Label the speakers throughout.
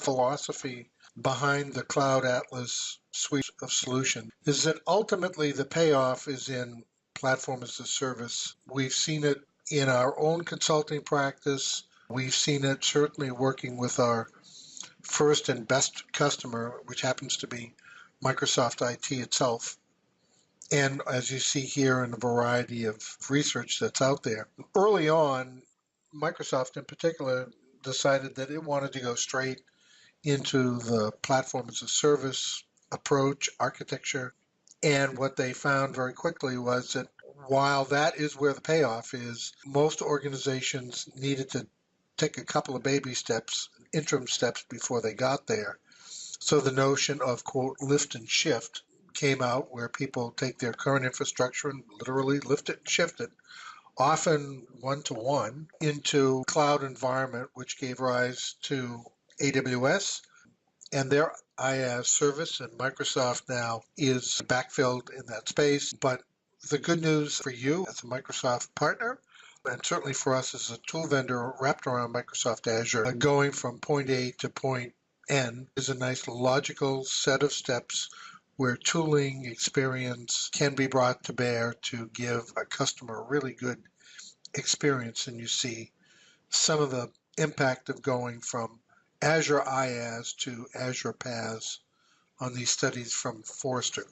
Speaker 1: philosophy behind the CloudAtlas suite of solutions is that ultimately the payoff is in platform as a service. We've seen it in our own consulting practice. We've seen it certainly working with our first and best customer, which happens to be Microsoft IT itself. And as you see here in a variety of research that's out there, early on, Microsoft in particular decided that it wanted to go straight into the platform as a service approach, architecture. And what they found very quickly was that while that is where the payoff is, most organizations needed to take a couple of baby steps, interim steps before they got there. So the notion of, quote, lift and shift came out, where people take their current infrastructure and literally lift it and shift it, often one-to-one, into cloud environment, which gave rise to AWS and their IaaS service, and Microsoft now is backfilled in that space. But the good news for you as a Microsoft partner, and certainly for us as a tool vendor wrapped around Microsoft Azure, going from point A to point N is a nice logical set of steps where tooling experience can be brought to bear to give a customer a really good experience. And you see some of the impact of going from Azure IaaS to Azure PaaS on these studies from Forrester.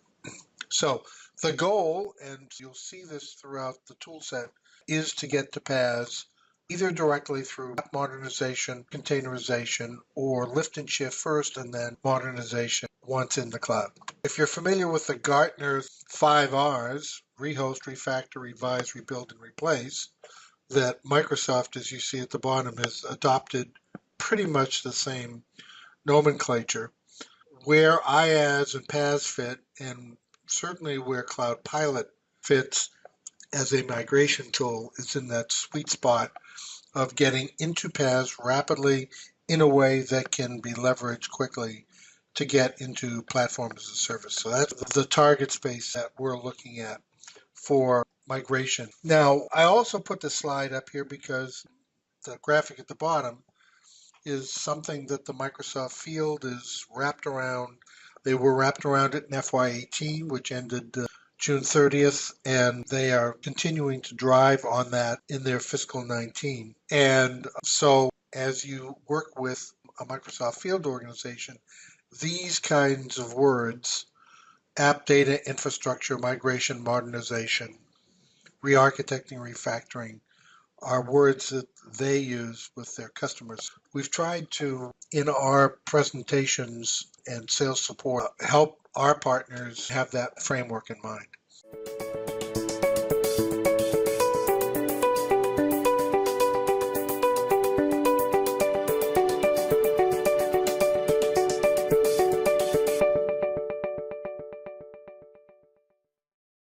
Speaker 1: So the goal, and you'll see this throughout the tool set, is to get to PaaS either directly through modernization, containerization, or lift and shift first and then modernization once in the cloud. If you're familiar with the Gartner 5 Rs, rehost, refactor, revise, rebuild, and replace, that Microsoft, as you see at the bottom, has adopted pretty much the same nomenclature. Where IaaS and PaaS fit, and certainly where Cloud Pilot fits as a migration tool, is in that sweet spot of getting into PaaS rapidly in a way that can be leveraged quickly to get into platform as a service. So that's the target space that we're looking at for migration. Now, I also put the slide up here because the graphic at the bottom is something that the Microsoft field is wrapped around. They were wrapped around it in FY18, which ended June 30th, and they are continuing to drive on that in their fiscal 19. And so as you work with a Microsoft field organization, these kinds of words, app data infrastructure, migration, modernization, re-architecting, refactoring, are words that they use with their customers. We've tried to, in our presentations and sales support, help our partners have that framework in mind.